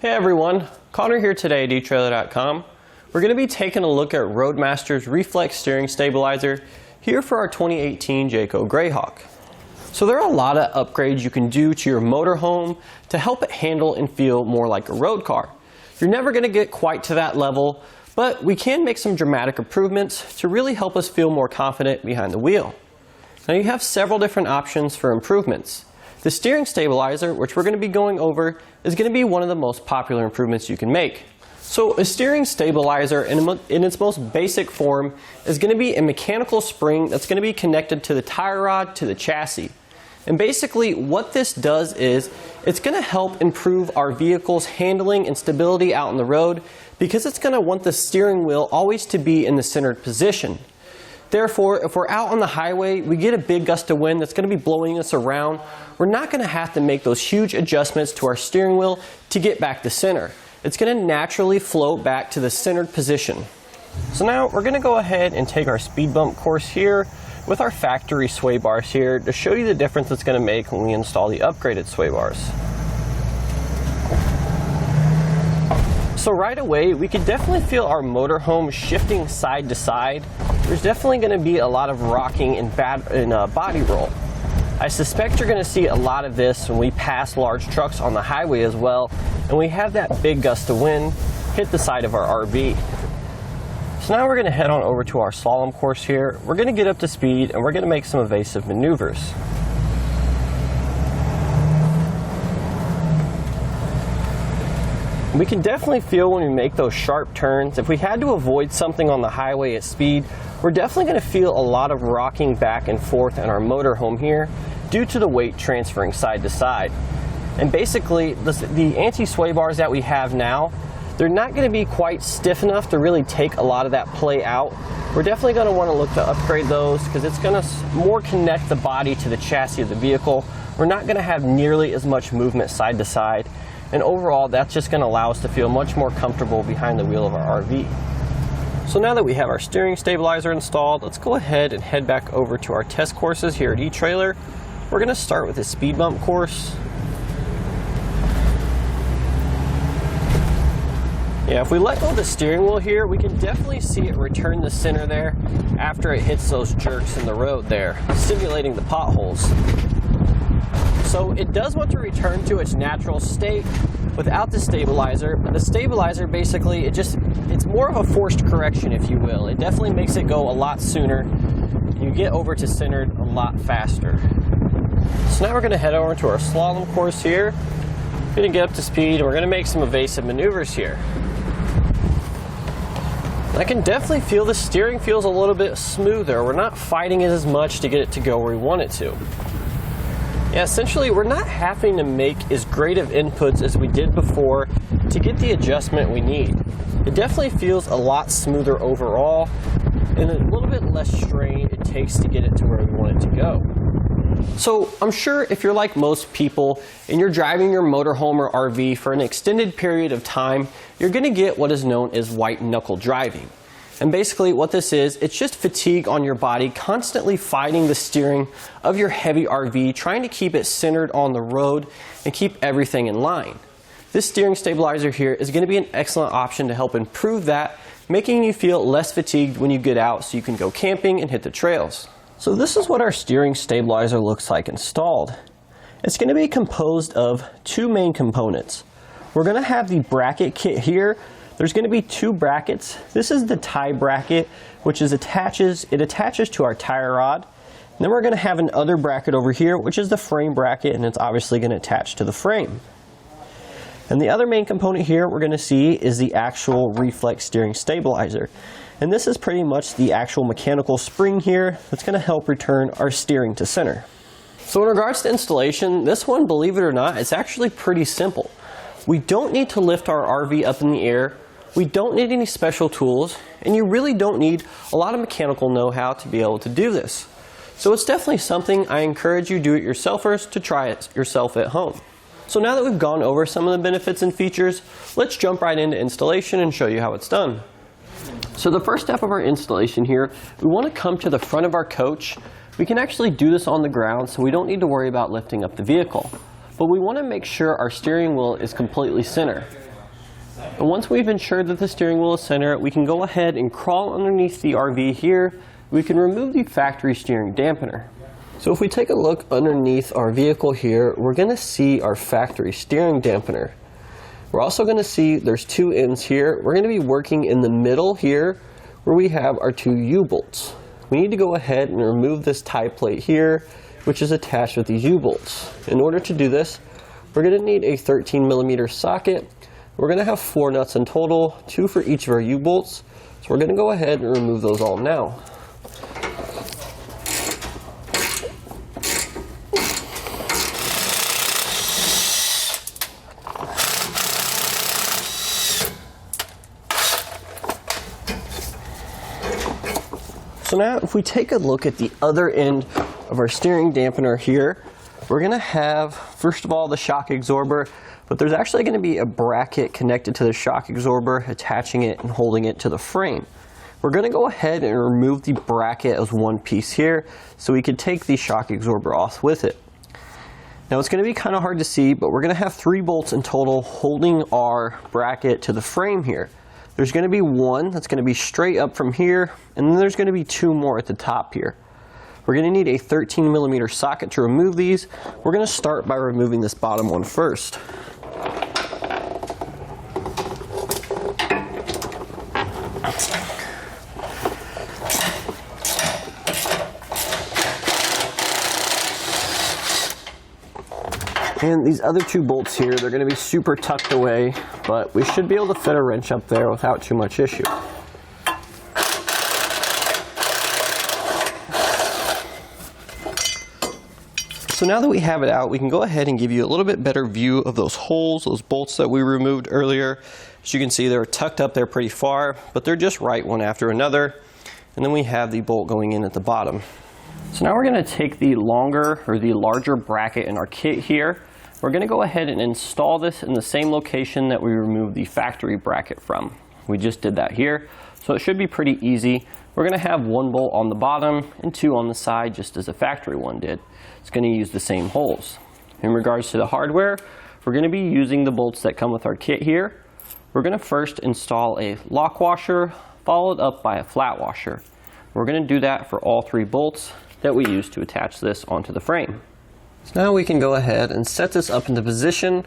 Hey everyone, Connor here today at etrailer.com. We're going to be taking a look at Roadmaster's Reflex steering stabilizer here for our 2018 Jayco Greyhawk. So there are a lot of upgrades you can do to your motorhome to help it handle and feel more like a road car. You're never going to get quite to that level, but we can make some dramatic improvements to really help us feel more confident behind the wheel. Now you have several different options for improvements. The steering stabilizer, which we're going to be going over, is going to be one of the most popular improvements you can make. So a steering stabilizer in its most basic form is going to be a mechanical spring that's going to be connected to the tie rod to the chassis. And basically what this does is it's going to help improve our vehicle's handling and stability out on the road because it's going to want the steering wheel always to be in the centered position. Therefore, if we're out on the highway, we get a big gust of wind that's going to be blowing us around, we're not going to have to make those huge adjustments to our steering wheel to get back to center. It's going to naturally float back to the centered position. So now we're going to go ahead and take our speed bump course here with our factory sway bars here to show you the difference it's going to make when we install the upgraded sway bars. So right away, we can definitely feel our motorhome shifting side to side. There's definitely going to be a lot of rocking and body roll. I suspect you're going to see a lot of this when we pass large trucks on the highway as well, and we have that big gust of wind hit the side of our RV. So now we're going to head on over to our slalom course here. We're going to get up to speed and we're going to make some evasive maneuvers. We can definitely feel when we make those sharp turns. If we had to avoid something on the highway at speed, we're definitely going to feel a lot of rocking back and forth in our motorhome here due to the weight transferring side to side. And basically, the anti-sway bars that we have now, they're not going to be quite stiff enough to really take a lot of that play out. We're definitely going to want to look to upgrade those because it's going to more connect the body to the chassis of the vehicle. We're not going to have nearly as much movement side to side. And overall, that's just going to allow us to feel much more comfortable behind the wheel of our RV. So now that we have our steering stabilizer installed, let's go ahead and head back over to our test courses here at eTrailer. We're going to start with a speed bump course. Yeah, if we let go of the steering wheel here, we can definitely see it return to center there after it hits those jerks in the road there, simulating the potholes. So it does want to return to its natural state without the stabilizer, but the stabilizer basically, it's more of a forced correction, if you will. It definitely makes it go a lot sooner. You get over to centered a lot faster. So now we're going to head over to our slalom course here. We're going to get up to speed and we're going to make some evasive maneuvers here. I can definitely feel the steering feels a little bit smoother. We're not fighting it as much to get it to go where we want it to. Yeah, essentially we're not having to make as great of inputs as we did before to get the adjustment we need. It definitely feels a lot smoother overall and a little bit less strain it takes to get it to where we want it to go. So I'm sure if you're like most people and you're driving your motorhome or RV for an extended period of time, you're going to get what is known as white knuckle driving. And basically what this is, it's just fatigue on your body, constantly fighting the steering of your heavy RV, trying to keep it centered on the road and keep everything in line. This steering stabilizer here is going to be an excellent option to help improve that, making you feel less fatigued when you get out so you can go camping and hit the trails. So this is what our steering stabilizer looks like installed. It's going to be composed of two main components. We're going to have the bracket kit here. There's going to be two brackets. This is the tie bracket, which attaches to our tire rod. And then we're going to have another bracket over here, which is the frame bracket, and it's obviously going to attach to the frame. And the other main component here we're going to see is the actual reflex steering stabilizer. And this is pretty much the actual mechanical spring here that's going to help return our steering to center. So in regards to installation, this one, believe it or not, it's actually pretty simple. We don't need to lift our RV up in the air. We don't need any special tools, and you really don't need a lot of mechanical know-how to be able to do this. So it's definitely something I encourage you do-it-yourselfers to try it yourself at home. So now that we've gone over some of the benefits and features, let's jump right into installation and show you how it's done. So the first step of our installation here, we want to come to the front of our coach. We can actually do this on the ground, so we don't need to worry about lifting up the vehicle. But we want to make sure our steering wheel is completely center. And once we've ensured that the steering wheel is center, we can go ahead and crawl underneath the RV here. We can remove the factory steering dampener. So if we take a look underneath our vehicle here, we're going to see our factory steering dampener. We're also going to see there's two ends here. We're going to be working in the middle here where we have our two U-bolts. We need to go ahead and remove this tie plate here, which is attached with these U-bolts. In order to do this, we're going to need a 13mm socket. We're going to have 4 nuts in total, 2 for each of our U-bolts. So we're going to go ahead and remove those all now. So now if we take a look at the other end of our steering dampener here, we're going to have, first of all, the shock absorber, but there's actually going to be a bracket connected to the shock absorber, attaching it and holding it to the frame. We're going to go ahead and remove the bracket as one piece here so we can take the shock absorber off with it. Now it's going to be kind of hard to see, but we're going to have 3 bolts in total holding our bracket to the frame here. There's going to be one that's going to be straight up from here, and then there's going to be 2 more at the top here. We're going to need a 13mm socket to remove these. We're going to start by removing this bottom one first. And these other 2 bolts here, they're going to be super tucked away, but we should be able to fit a wrench up there without too much issue. So now that we have it out, we can go ahead and give you a little bit better view of those holes, those bolts that we removed earlier. As you can see, they're tucked up there pretty far, but they're just right one after another. And then we have the bolt going in at the bottom. So now we're going to take the larger bracket in our kit here. We're going to go ahead and install this in the same location that we removed the factory bracket from. We just did that here, so it should be pretty easy. We're going to have 1 bolt on the bottom and 2 on the side, just as the factory one did. It's going to use the same holes. In regards to the hardware, we're going to be using the bolts that come with our kit here. We're going to first install a lock washer, followed up by a flat washer. We're going to do that for all 3 bolts that we use to attach this onto the frame. So now we can go ahead and set this up into position.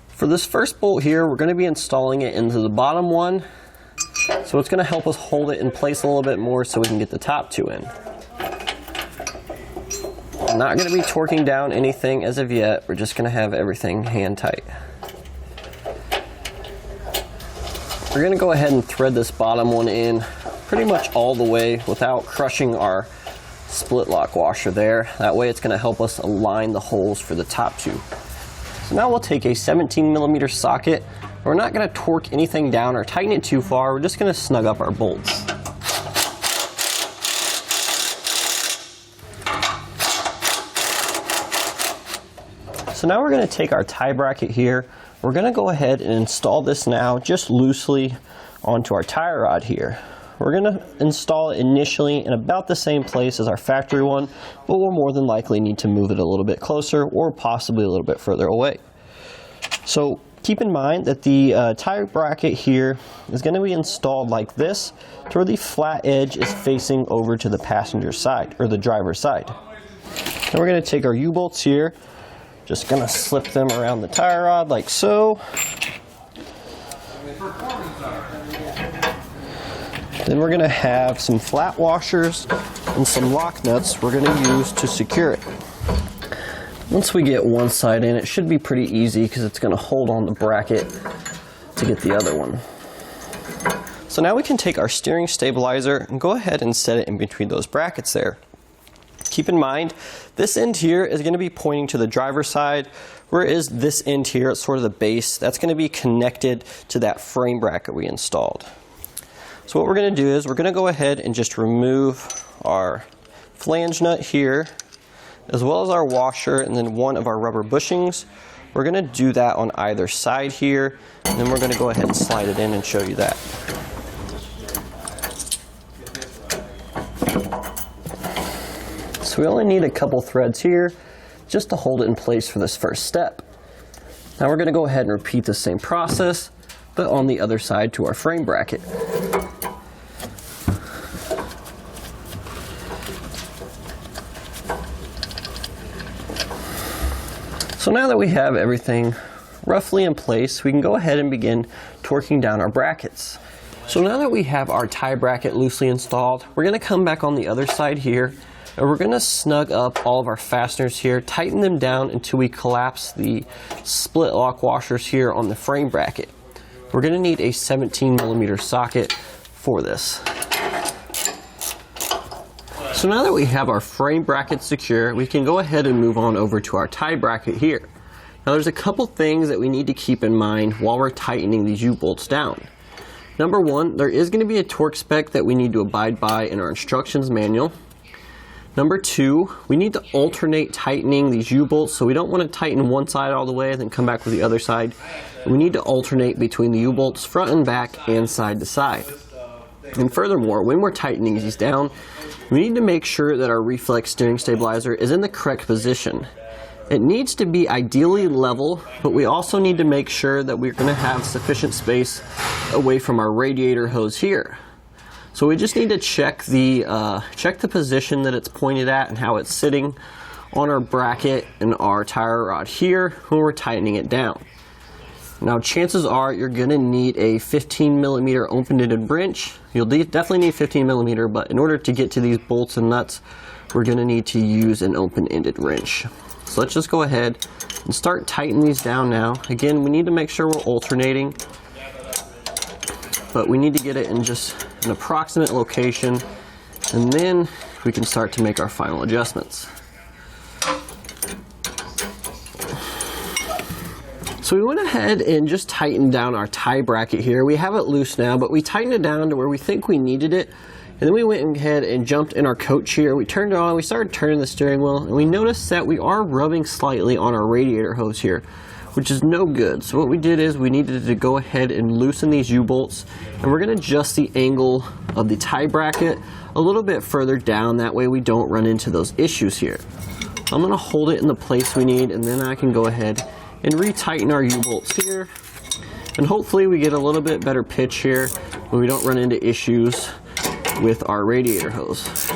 For this first bolt here, we're going to be installing it into the bottom one. So it's going to help us hold it in place a little bit more so we can get the top 2 in. I'm not going to be torquing down anything as of yet. We're just going to have everything hand tight. We're going to go ahead and thread this bottom one in pretty much all the way without crushing our split lock washer there. That way it's going to help us align the holes for the top 2. So now we'll take a 17mm socket. We're not going to torque anything down or tighten it too far. We're just going to snug up our bolts. So now we're going to take our tie bracket here. We're going to go ahead and install this now just loosely onto our tie rod here. We're going to install it initially in about the same place as our factory one, but we'll more than likely need to move it a little bit closer or possibly a little bit further away. So keep in mind that the tie bracket here is going to be installed like this, to where the flat edge is facing over to the passenger side, or the driver's side. Then we're going to take our U-bolts here, just going to slip them around the tie rod like so. Then we're going to have some flat washers and some lock nuts we're going to use to secure it. Once we get one side in, it should be pretty easy because it's going to hold on the bracket to get the other one. So now we can take our steering stabilizer and go ahead and set it in between those brackets there. Keep in mind, this end here is going to be pointing to the driver's side, whereas this end here, it's sort of the base, that's going to be connected to that frame bracket we installed. So what we're going to do is we're going to go ahead and just remove our flange nut here, as well as our washer and then one of our rubber bushings. We're going to do that on either side here, and then we're going to go ahead and slide it in and show you that. So we only need a couple threads here just to hold it in place for this first step. Now we're going to go ahead and repeat the same process, but on the other side to our frame bracket. So now that we have everything roughly in place, we can go ahead and begin torquing down our brackets. So now that we have our tie bracket loosely installed, we're going to come back on the other side here, and we're going to snug up all of our fasteners here, tighten them down until we collapse the split lock washers here on the frame bracket. We're going to need a 17mm socket for this. So now that we have our frame bracket secure, we can go ahead and move on over to our tie bracket here. Now there's a couple things that we need to keep in mind while we're tightening these U-bolts down. Number one, there is going to be a torque spec that we need to abide by in our instructions manual. Number two, we need to alternate tightening these U-bolts, so we don't want to tighten one side all the way and then come back with the other side. We need to alternate between the U-bolts front and back and side to side. And furthermore, when we're tightening these down, we need to make sure that our reflex steering stabilizer is in the correct position. It needs to be ideally level, but we also need to make sure that we're going to have sufficient space away from our radiator hose here. So we just need to check the position that it's pointed at and how it's sitting on our bracket and our tire rod here when we're tightening it down. Now chances are you're going to need a 15mm open-ended wrench. You'll definitely need 15mm, but in order to get to these bolts and nuts, we're going to need to use an open-ended wrench. So let's just go ahead and start tightening these down now. Again, we need to make sure we're alternating, but we need to get it in just an approximate location, and then we can start to make our final adjustments. So we went ahead and just tightened down our tie bracket here. We have it loose now, but we tightened it down to where we think we needed it. And then we went ahead and jumped in our coach here. We turned it on, we started turning the steering wheel, and we noticed that we are rubbing slightly on our radiator hose here, which is no good. So what we did is we needed to go ahead and loosen these U-bolts, and we're going to adjust the angle of the tie bracket a little bit further down. That way we don't run into those issues here. I'm going to hold it in the place we need, and then I can go ahead and retighten our U-bolts here, and hopefully we get a little bit better pitch here when we don't run into issues with our radiator hose.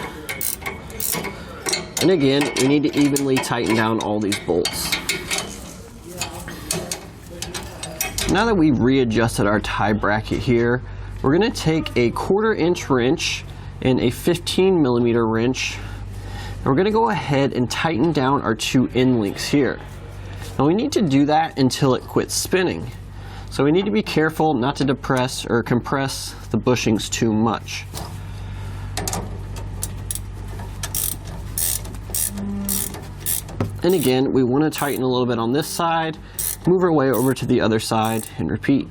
And again, we need to evenly tighten down all these bolts. Now that we've readjusted our tie bracket here, we're going to take a 1/4 inch wrench and a 15mm wrench, and we're going to go ahead and tighten down our two end links here. Now we need to do that until it quits spinning. So we need to be careful not to depress or compress the bushings too much. And again, we want to tighten a little bit on this side, move our way over to the other side, and repeat.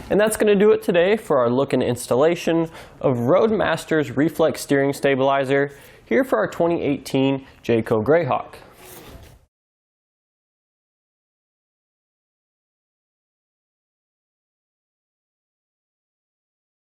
And that's going to do it today for our look and installation of Roadmaster's Reflex Steering Stabilizer here for our 2018 Jayco Greyhawk.